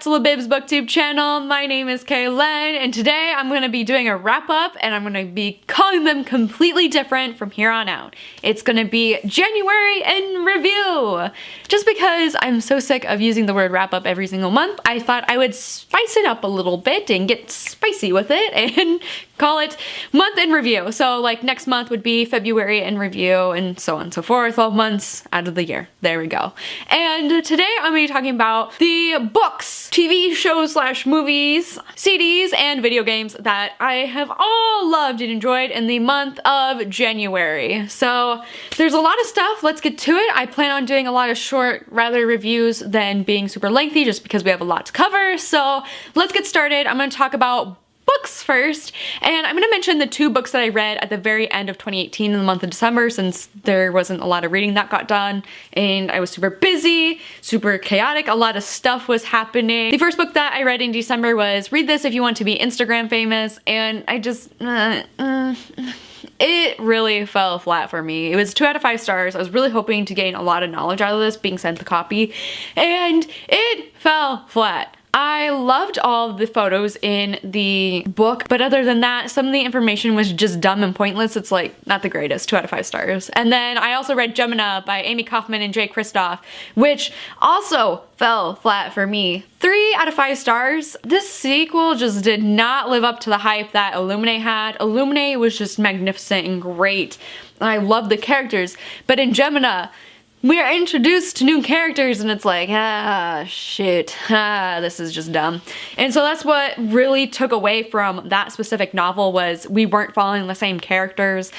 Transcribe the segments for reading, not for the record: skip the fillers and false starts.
to Libib's booktube channel. My name is Kaylin, and today I'm going to be doing a wrap up, and I'm going to be calling them completely different from here on out. It's going to be January in review. Just because I'm so sick of using the word wrap up every single month, I thought I would spice it up a little bit and get spicy with it and call it month in review. So like next month would be February in review and so on and so forth, 12 months out of the year. There we go. And today I'm going to be talking about the books, TV shows slash movies, CDs, and video games that I have all loved and enjoyed in the month of January. So there's a lot of stuff. Let's get to it. I plan on doing a lot of short, rather reviews than being super lengthy just because we have a lot to cover. So let's get started. I'm going to talk about books first, and I'm going to mention the two books that I read at the very end of 2018 in the month of December, since there wasn't a lot of reading that got done and I was super busy, super chaotic, a lot of stuff was happening. The first book that I read in December was Read This If You Want to Be Instagram Famous, and I just it really fell flat for me. It was 2 out of 5 stars. I was really hoping to gain a lot of knowledge out of this, being sent the copy, and it fell flat. I loved all of the photos in the book, but other than that, some of the information was just dumb and pointless. It's like not the greatest, 2 out of 5 stars. And then I also read Gemina by Amy Kaufman and Jay Kristoff, which also fell flat for me. 3 out of 5 stars. This sequel just did not live up to the hype that Illuminae had. Illuminae was just magnificent and great. I loved the characters, but in Gemina, we are introduced to new characters and it's like, shit, this is just dumb. And so that's what really took away from that specific novel, was we weren't following the same characters.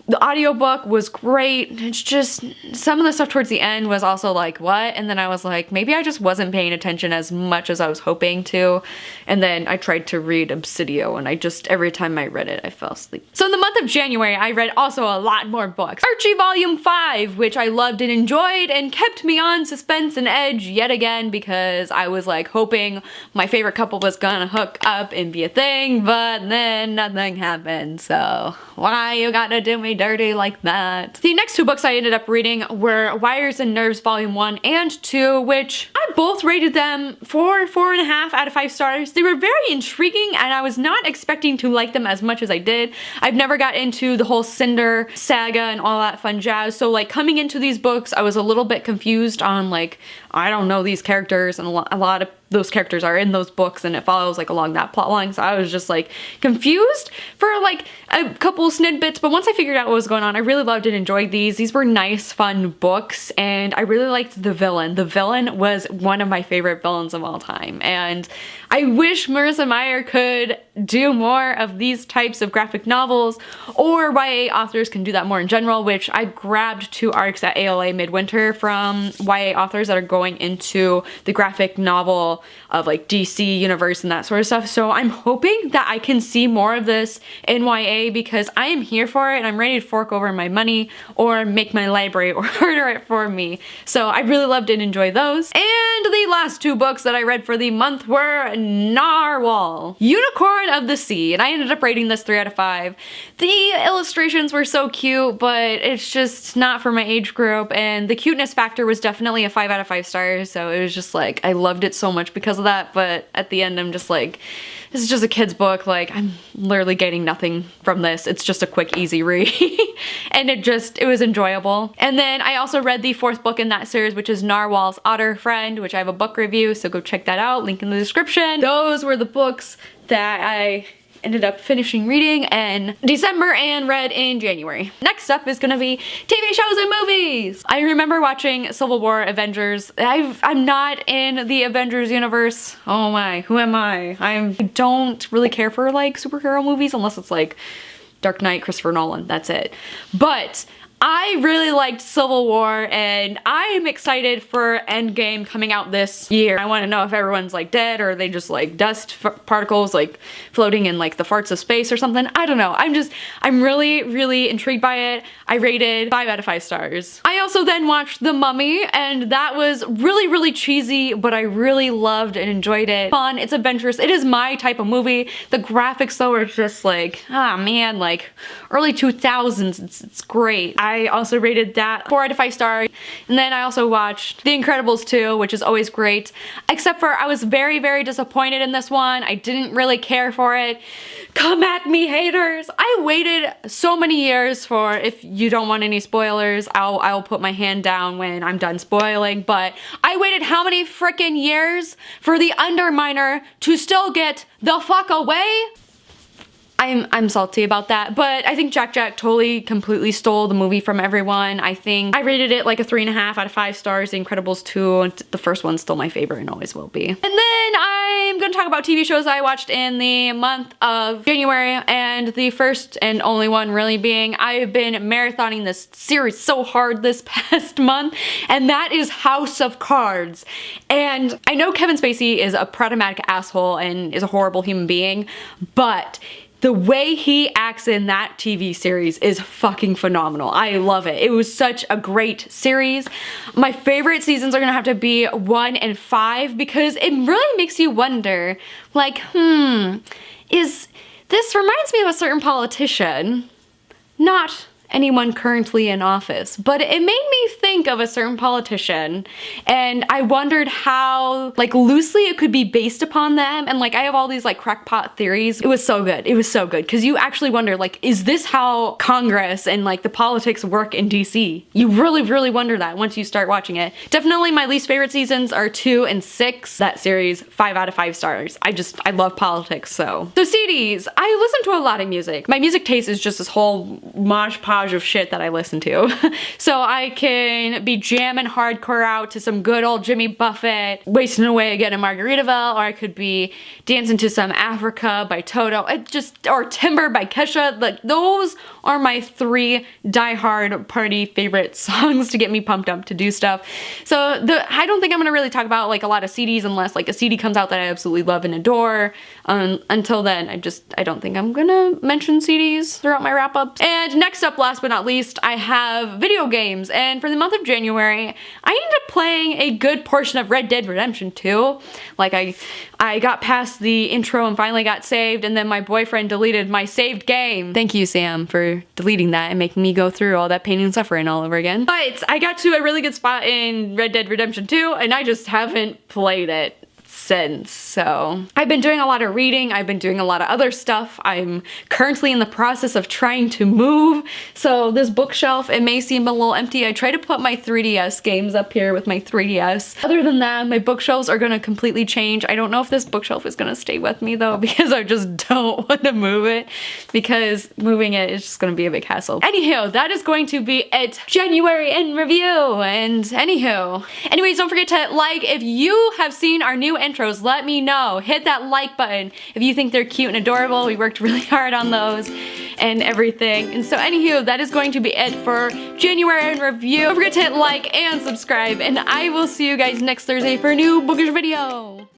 The audiobook was great. It's just some of the stuff towards the end was also like, what? And then I was like, maybe I just wasn't paying attention as much as I was hoping to. And then I tried to read Obsidio, and I just, every time I read it, I fell asleep. So in the month of January, I read also a lot more books. Archie Volume 5, which I loved and enjoyed and kept me on suspense and edge yet again, because I was like hoping my favorite couple was gonna hook up and be a thing, but then nothing happened. So why you gotta do me dirty like that? The next 2 books I ended up reading were Wires and Nerves Volume 1 and 2, which I both rated them 4.5 out of 5 stars. They were very intriguing, and I was not expecting to like them as much as I did. I've never got into the whole Cinder saga and all that fun jazz, so like coming into these books, I was a little bit confused on like, I don't know these characters, and a lot of those characters are in those books and it follows like along that plot line, so I was just like confused for like a couple snippets, but once I figured out what was going on, I really loved and enjoyed these. These were nice, fun books, and I really liked the villain. The villain was one of my favorite villains of all time, and I wish Marissa Meyer could do more of these types of graphic novels, or YA authors can do that more in general, which I grabbed 2 arcs at ALA Midwinter from YA authors that are going into the graphic novel of like DC universe and that sort of stuff. So I'm hoping that I can see more of this in YA, because I am here for it and I'm ready to fork over my money or make my library order it for me. So I really loved and enjoyed those. And the last 2 books that I read for the month were Narwhal, Unicorn of the Sea, and I ended up rating this 3 out of 5. The illustrations were so cute, but it's just not for my age group, and the cuteness factor was definitely a 5 out of 5 stars, so it was just like, I loved it so much because of that, but at the end I'm just like, this is just a kid's book, like I'm literally getting nothing from this. It's just a quick, easy read. And it was enjoyable. And then I also read the 4th book in that series, which is Narwhal's Otter Friend, which I have a book review, so go check that out, link in the description. Those were the books that I ended up finishing reading in December and read in January. Next up is gonna be TV shows and movies. I remember watching Civil War, Avengers. I'm not in the Avengers universe. Oh my, who am I? I don't really care for like superhero movies unless it's like Dark Knight, Christopher Nolan, that's it. But I really liked Civil War, and I am excited for Endgame coming out this year. I want to know if everyone's like dead, or are they just like dust particles like floating in like the farts of space or something. I don't know. I'm really, really intrigued by it. I rated 5 out of 5 stars. I also then watched The Mummy, and that was really, really cheesy, but I really loved and enjoyed it. Fun, it's adventurous. It is my type of movie. The graphics though are just like, ah man, like early 2000s. It's great. I also rated that 4 out of 5 stars. And then I also watched The Incredibles 2, which is always great, except for I was very, very disappointed in this one. I didn't really care for it. Come at me, haters! I waited so many years for, if you don't want any spoilers, I'll put my hand down when I'm done spoiling, but I waited how many freaking years for the Underminer to still get the fuck away? I'm salty about that, but I think Jack totally completely stole the movie from everyone. I think I rated it like a 3.5 out of 5 stars. The Incredibles 2, and the first one's still my favorite and always will be. And then I'm gonna talk about TV shows I watched in the month of January, and the first and only one really being, I've been marathoning this series so hard this past month, and that is House of Cards. And I know Kevin Spacey is a problematic asshole and is a horrible human being, but the way he acts in that TV series is fucking phenomenal. I love it. It was such a great series. My favorite seasons are gonna have to be 1 and 5 because it really makes you wonder, like, this reminds me of a certain politician, not anyone currently in office, but it made me think of a certain politician, and I wondered how, like, loosely it could be based upon them, and like I have all these like crackpot theories. It was so good. It was so good because you actually wonder, like, is this how Congress and like the politics work in DC? You really, really wonder that once you start watching it. Definitely my least favorite seasons are 2 and 6. That series, 5 out of 5 stars. I love politics, so. So CDs, I listen to a lot of music. My music taste is just this whole mosh podge of shit that I listen to. So I can be jamming hardcore out to some good old Jimmy Buffett, wasting away again in Margaritaville, or I could be dancing to some Africa by Toto, or Timber by Kesha. Like, those are my 3 die-hard party favorite songs to get me pumped up to do stuff. So I don't think I'm gonna really talk about like a lot of CDs unless like a CD comes out that I absolutely love and adore. Until then, I don't think I'm gonna mention CDs throughout my wrap-up. And next up, last but not least, I have video games, and for the month of January, I ended up playing a good portion of Red Dead Redemption 2. Like, I got past the intro and finally got saved, and then my boyfriend deleted my saved game. Thank you, Sam, for deleting that and making me go through all that pain and suffering all over again. But I got to a really good spot in Red Dead Redemption 2, and I just haven't played it since. So I've been doing a lot of reading, I've been doing a lot of other stuff. I'm currently in the process of trying to move, so this bookshelf, it may seem a little empty. I try to put my 3DS games up here with my 3DS. Other than that, my bookshelves are gonna completely change. I don't know if this bookshelf is gonna stay with me though, because I just don't want to move it, because moving it is just gonna be a big hassle. Anywho, that is going to be it. January in review, and anyways, don't forget to like. If you have seen our new intros, let me know. Hit that like button if you think they're cute and adorable. We worked really hard on those and everything. And so anywho, that is going to be it for January in review. Don't forget to hit like and subscribe, and I will see you guys next Thursday for a new bookish video.